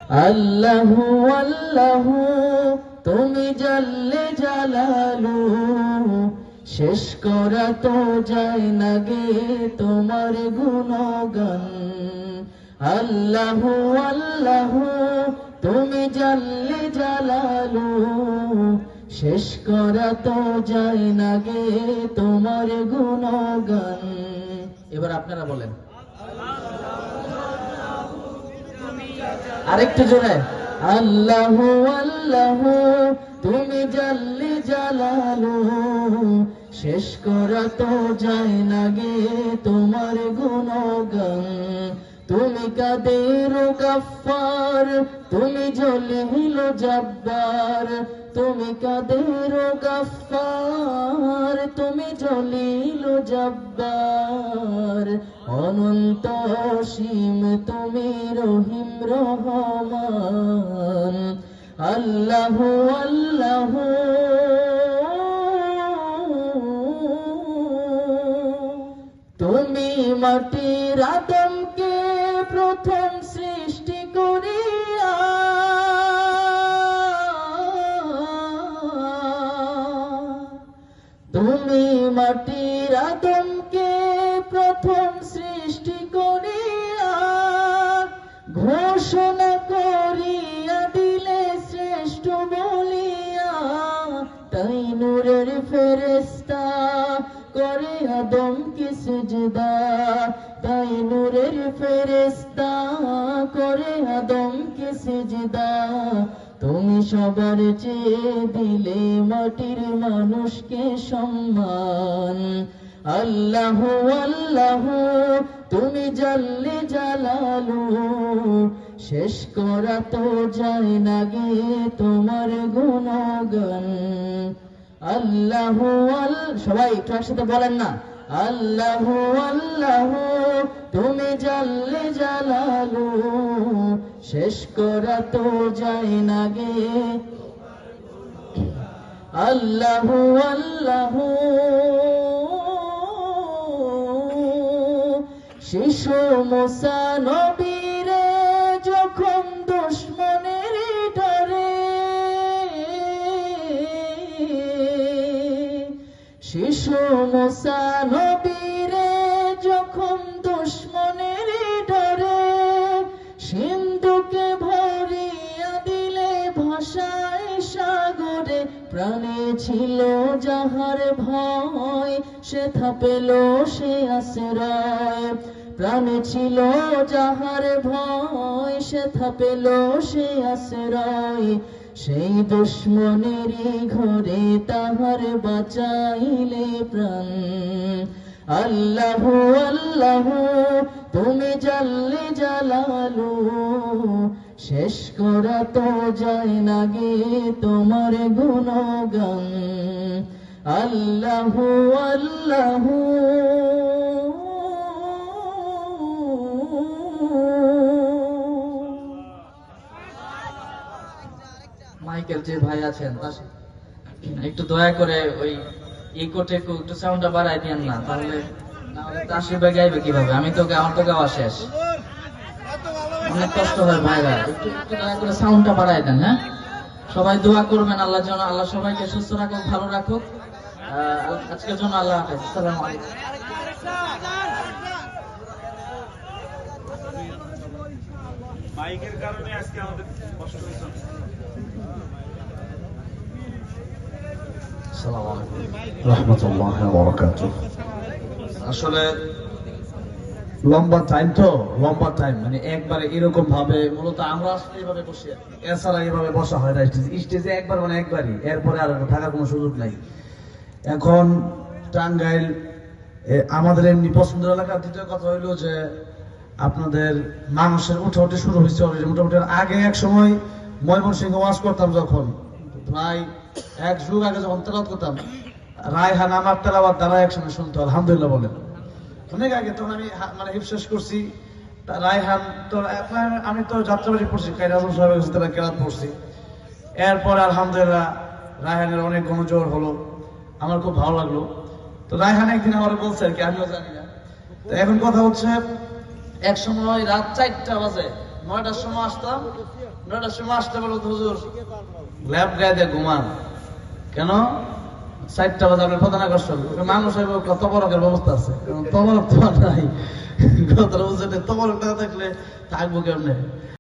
আল্লাহু আল্লাহু তুমি জাল্লে জালালু, শেষ করা তো যায় না গে তোমার গুণগান। আল্লাহু আল্লাহু তুমি জাল্লে জালালু, শেষ করা তো যায় না গে তোমার গুণগান। এবার আপনারা বলেন আরেকটু জোরে। আল্লাহু আল্লাহু তুমি জাল্লে জালালু, শেষ করা তো যায় না গে তোমার গুণগান। তুমি কাদের গাফফার, তুমি জলিল জব্বার, তুমি কাদের গাফফার, তুমি জলিল জব্বার। অনন্ত অসীম তুমি রহিম রহমান। আল্লাহু আল্লাহু তুমি মাটির আদমকে প্রথম সৃষ্টি করিয়া, তুমি মাটির আদমকে প্রথম সৃষ্টি করিয়া, ঘোষণা করিয়া দিলে শ্রেষ্ঠ বলিয়া। তাই নূরের ফেরেশতা করে আদমকে সিজদা, তাই নূরের ফেরেশতা করে আদমকে সিজদা। তুমি সবার চেয়ে দিলে মাটির মানুষকে সম্মান। আল্লাহু আল্লাহু তুমি জাল্লে জালালু, শেষ করা তো যায় না গে তোমার গুণগান। আল্লাহু সবাই একটু একসাথে বলেন না। আল্লাহু আল্লাহু তুমি জাল্লে জালালু, শেষ করা তো যায় না গে। আল্লাহু আল্লাহু শিশু মুসা নবীরে যখন দুশমনের ডরে, শিশু মুসা নবীরে যখন দুশমনের ডরে, সিন্ধুকে ভরিয়া দিলে ভাষায় সাগরে। প্রাণে ছিল যাহার ভয়, সেথা পেল সে আশ্রয়। প্রাণে ছিল যাহার ভয়, সেথা পেল সে আশ্রয়। সেই দুশমনেরই ঘরে তাহার বাঁচাইলে প্রাণ। আল্লাহু আল্লাহু তুমি জাল্লে জালালু, শেষ করা তো যায় না গে তোমার গুণগান। আল্লাহু আল্লাহু মাইকেল যে ভাই আছেন একটু দয়া করে ওই ইকোটে একটু সাউন্ডটা বাড়াই দেন না, তাহলে তাসিবা গাইবে কিভাবে? আমার তো গাওয়া শেষ, অনেক কষ্ট হয় ভাইরা। একটু দয়া করে সাউন্ডটা বাড়াই দেন। হ্যাঁ, সবাই দোয়া করবেন আল্লাহর জন্য, আল্লাহ সবাইকে সুস্থ রাখুক, ভালো রাখুক। আজকের জন্য আল্লাহ হাফেজ। আসসালামু আলাইকুম। মাইকের কারণে আজকে আমাদের কষ্ট হয়েছে। আসসালামু আলাইকুম রাহমাতুল্লাহি ওয়া বারাকাতুহু। আসলে লম্বা টাইম মানে একবারে এরকম ভাবে মূলত আমরা আসলে এইভাবে বসে, এছাড়া এইভাবে বসা হয় না স্টেজে একবার, মানে একবারই, এরপরে আর থাকার কোনো সুযোগ নাই। এখন টাঙ্গাইল আমাদের এমনি পছন্দের এলাকা। দ্বিতীয় কথা হইলো যে আপনাদের মানুষের উঠে শুরু হয়েছে অলরেডি। মোটামুটি আগে এক সময় ময়মনসিংহ ওয়াজ করতাম, যখন প্রায় এক যুগ আগে যখন তেলাওয়াত করতাম, রায়হান আমার তেলাওয়াত দ্বারা একসঙ্গে শুনতো, আলহামদুলিল্লাহ বলেন। অনেক আগে তখন আমি মানে হিফ করছি রায়হান। তো আমি তো যাত্রাবাড়ি পড়ছি, কাইর আজম সাহেবের কাছে তারা কেরাত পড়ছি। এরপরে আলহামদুলিল্লাহ রায়হানের অনেক গণজোয়ার হলো, আমার খুব ভালো লাগলো। তো রায়হান একদিন আমার বলছে আর কি, আমিও জানি না। তো এখন কথা হচ্ছে, এক সময় রাত 4টা বাজে 9টার সময় আসতাম, 9টার সময় আসতে বলতো হুজুর ল্যাব গায়ে দিয়ে ঘুমান। কেন? 4টা বাজে আপনার প্রধান আকর্ষণ মানুষ তবরকের ব্যবস্থা আছে, তবরক তো আর নাই। তবরক না থাকলে থাকবো কেমনে?